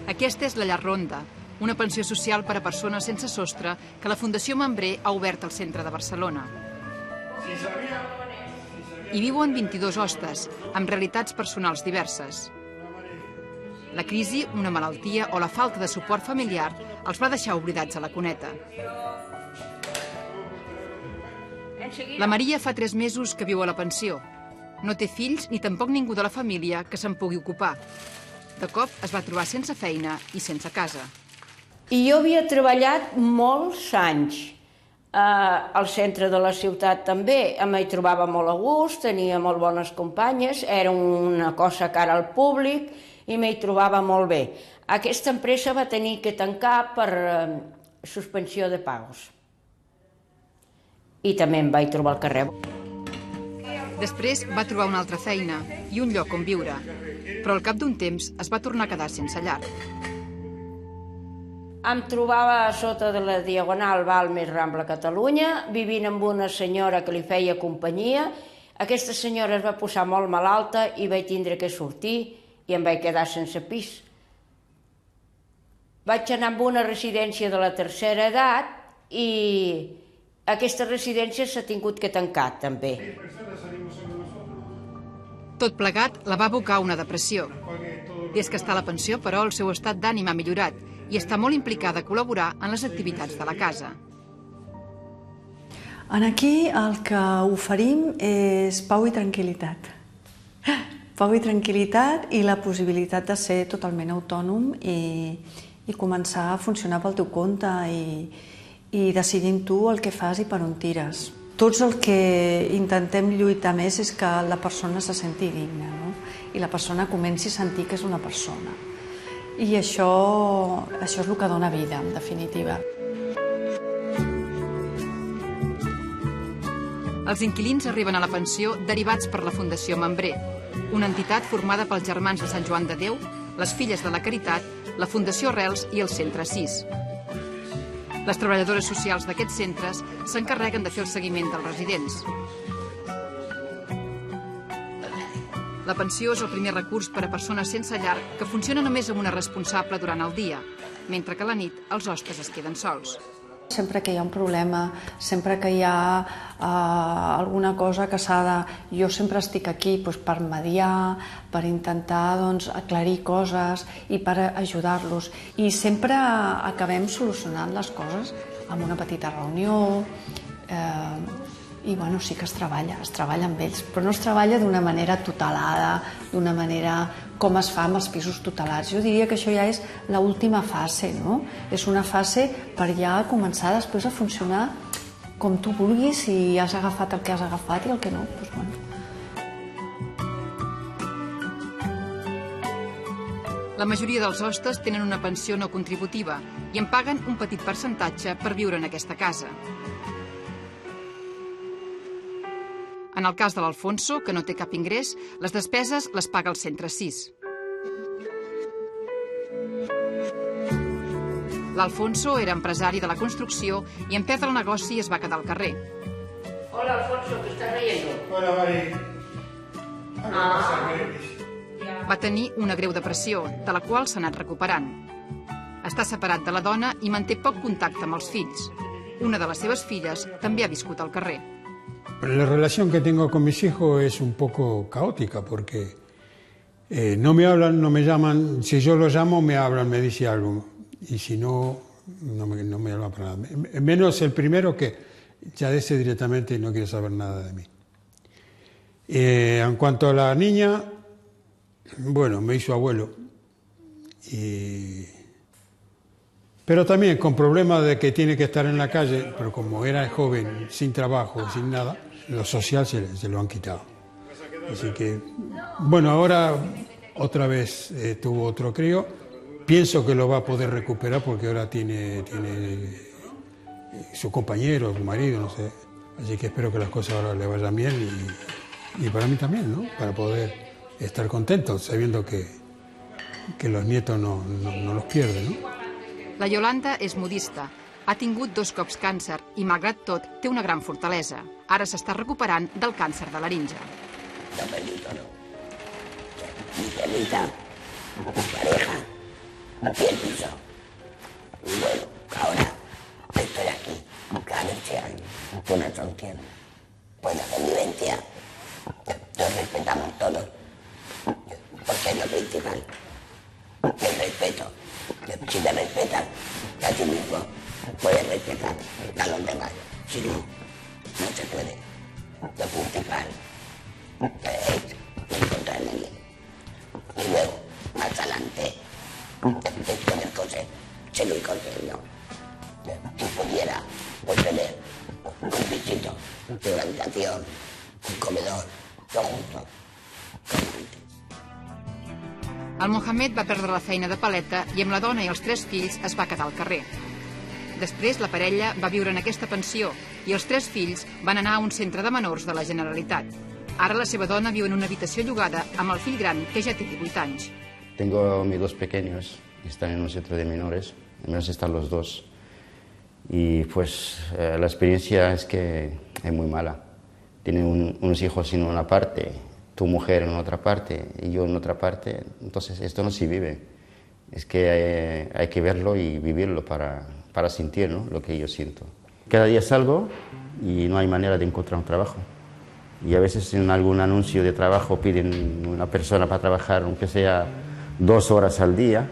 Aquesta és la Llar Ronda, una pensió social per a persones sense sostre que la Fundació Membré ha obert al centre de Barcelona. Hi viuen 22 hostes, amb realitats personals diverses. La crisi, una malaltia o la falta de suport familiar els va deixar oblidats a la cuneta. La Maria fa 3 mesos que viu a la pensió. No té fills ni tampoc ningú de la família que se'n pugui ocupar. De cop es va trobar sense feina i sense casa. I jo havia treballat molts anys al centre de la ciutat també. M'hi trobava molt a gust, tenia molt bones companyes, era una cosa cara al públic i m'hi trobava molt bé. Aquesta empresa va tenir que tancar per suspensió de pagos. I també em vaig trobar al carrer. Després va trobar una altra feina i un lloc on viure, però al cap d'un temps es va tornar a quedar sense llar. Em trobava sota de la Diagonal Balmes Rambla Catalunya, vivint amb una senyora que li feia companyia. Aquesta senyora es va posar molt malalta i vaig tindre que sortir i em vaig quedar sense pis. Vaig anar a una residència de la tercera edat i aquesta residència s'ha tingut que tancar també. Tot plegat la va abocar a una depressió. Des que està a la pensió, però, el seu estat d'ànim ha millorat i està molt implicada a col·laborar en les activitats de la casa. Aquí el que oferim és pau i tranquil·litat. Pau i tranquil·litat i la possibilitat de ser totalment autònom i començar a funcionar pel teu compte i decidint tu el que fas i per on tires. Tots el que intentem lluitar més és que la persona se senti digna, no? I la persona comenci a sentir que és una persona. I això és el que dona vida, en definitiva. Els inquilins arriben a la pensió derivats per la Fundació Membré, una entitat formada pels Germans de Sant Joan de Déu, les Filles de la Caritat, la Fundació Arrels i el Centre 6. Les treballadores socials d'aquests centres s'encarreguen de fer el seguiment dels residents. La pensió és el primer recurs per a persones sense llar que funciona només amb una responsable durant el dia, mentre que a la nit els hostes es queden sols. Sempre que hi ha un problema, sempre que hi ha alguna cosa que s'ha de... Jo sempre estic aquí per mediar, per intentar aclarir coses i per ajudar-los. I sempre acabem solucionant les coses amb una petita reunió. I bueno, sí que es treballa amb ells, però no es treballa d'una manera tutelada, d'una manera com es fa amb els pisos tutelats. Jo diria que això ja és l'última fase, no? És una fase per ja començar després a funcionar com tu vulguis, si has agafat el que has agafat i el que no, doncs bueno. La majoria dels hostes tenen una pensió no contributiva i en paguen un petit percentatge per viure en aquesta casa. En el cas de l'Alfonso, que no té cap ingrés, les despeses les paga el Centre 6. L'Alfonso era empresari de la construcció i en perdre el negoci es va quedar al carrer. Hola, Alfonso, ¿qué estás riendo? Hola, Mari. Va tenir una greu depressió, de la qual s'ha anat recuperant. Està separat de la dona i manté poc contacte amb els fills. Una de les seves filles també ha viscut al carrer. La relación que tengo con mis hijos es un poco caótica porque no me hablan, no me llaman. Si yo los llamo, me hablan, me dicen algo. Y si no, no me hablan para nada. Menos el primero que ya de ese directamente no quiere saber nada de mí. En cuanto a la niña, bueno, me hizo abuelo. Pero también con problemas de que tiene que estar en la calle, pero como era joven, sin trabajo, sin nada, lo social se lo han quitado. Así que, bueno, ahora otra vez tuvo otro crío. Pienso que lo va a poder recuperar porque ahora tiene su compañero, su marido, no sé. Así que espero que las cosas ahora le vayan bien y para mí también, ¿no? Para poder estar contento, sabiendo que los nietos no los pierden, ¿no? La Yolanda és modista, ha tingut 2 cops càncer i, malgrat tot, té una gran fortalesa. Ara s'està recuperant del càncer de laringe. Miguelito, mi pareja, aquí el piso. Y bueno, ahora estoy aquí, a ver si hay una solución. Pues la convivencia, nos respetamos todos, porque es lo principal, el respeto. Si te respetas a ti mismo, puedes respetar a los demás. Si no, no se puede. Lo principal es encontrarme bien. Y luego, más adelante, después del coser, seguir cosiendo. Si pudiera, pues tener un pisito, una habitación, un comedor, todo junto, com antes. El Mohamed va perdre la feina de paleta i amb la dona i els 3 fills es va quedar al carrer. Després, la parella va viure en aquesta pensió i els 3 fills van anar a un centre de menors de la Generalitat. Ara la seva dona viu en una habitació llogada amb el fill gran, que ja té 18 anys. Tengo mis 2 pequeños, están en un centro de menores, al menos están los 2. Y pues la experiencia es que es muy mala. Tienen unos hijos en una parte, tu mujer en otra parte y yo en otra parte, entonces esto no se vive. Es que hay que verlo y vivirlo para sentir, ¿no?, lo que yo siento. Cada día salgo y no hay manera de encontrar un trabajo. Y a veces en algún anuncio de trabajo piden una persona para trabajar, aunque sea 2 horas al día,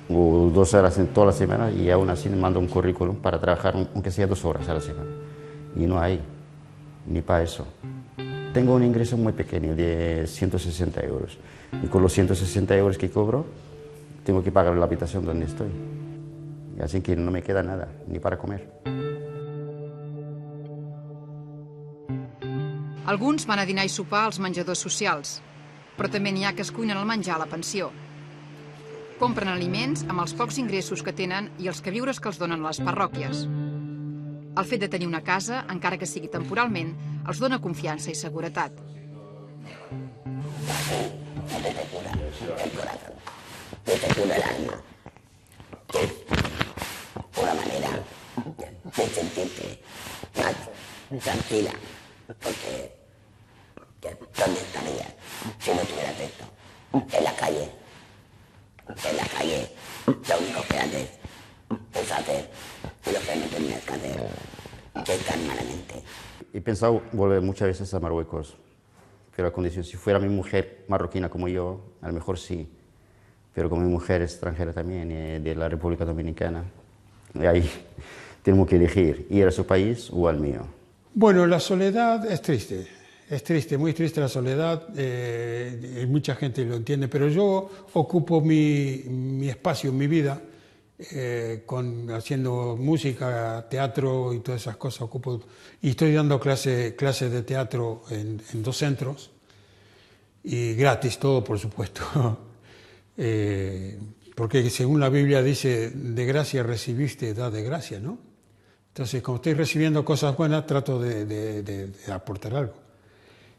o 2 horas en toda la semana, y aún así me mando un currículum para trabajar, aunque sea 2 horas a la semana. Y no hay, ni para eso. Tengo un ingreso muy pequeño, de 160 euros. Y con los 160 euros que cobro, tengo que pagar la habitación donde estoy. Y así que no me queda nada, ni para comer. Alguns van a dinar i sopar als menjadors socials, però també n'hi ha que es cuinen el menjar a la pensió. Compren aliments amb els pocs ingressos que tenen i els queviures que els donen a les parròquies. El fet de tenir una casa, encara que sigui temporalment, els dona confiança i seguretat. Te cura el alma. Es una manera de sentirte más tranquila, porque ¿dónde estarías si no tuvieras esto? En la calle. En la calle lo único que haces es hacer lo que no tenías que hacer, que es tan malamente. He pensado volver muchas veces a Marruecos, pero a condición, si fuera mi mujer marroquina como yo, a lo mejor sí, pero como mi mujer es extranjera también, de la República Dominicana, ahí tenemos que elegir, ir a su país o al mío. Bueno, la soledad es triste, muy triste la soledad, mucha gente lo entiende, pero yo ocupo mi espacio, mi vida, haciendo música, teatro y todas esas cosas, y estoy dando clases de teatro en 2 centros, y gratis todo, por supuesto, porque según la Biblia dice, de gracia recibiste, da de gracia, ¿no? Entonces, como estoy recibiendo cosas buenas, trato de aportar algo.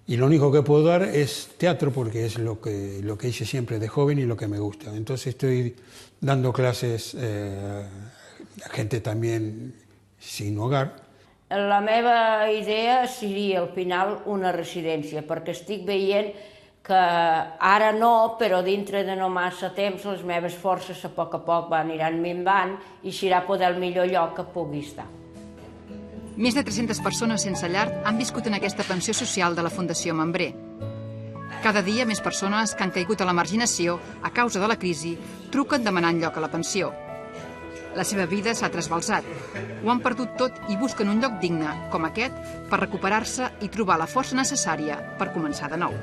Y lo único que puedo dar es teatro, porque es lo que hice siempre de joven y lo que me gusta. Entonces estoy dando clases a gente también sin hogar. La meva idea seria al final una residència, perquè estic veient que ara no, però dintre de no massa temps les meves forces a poc aniran minvant i serà poder el millor lloc que pugui estar. Més de 300 persones sense llar han viscut en aquesta pensió social de la Fundació Membré. Cada dia més persones que han caigut a la marginació a causa de la crisi truquen demanant lloc a la pensió. La seva vida s'ha trasbalsat. Ho han perdut tot i busquen un lloc digne, com aquest, per recuperar-se i trobar la força necessària per començar de nou.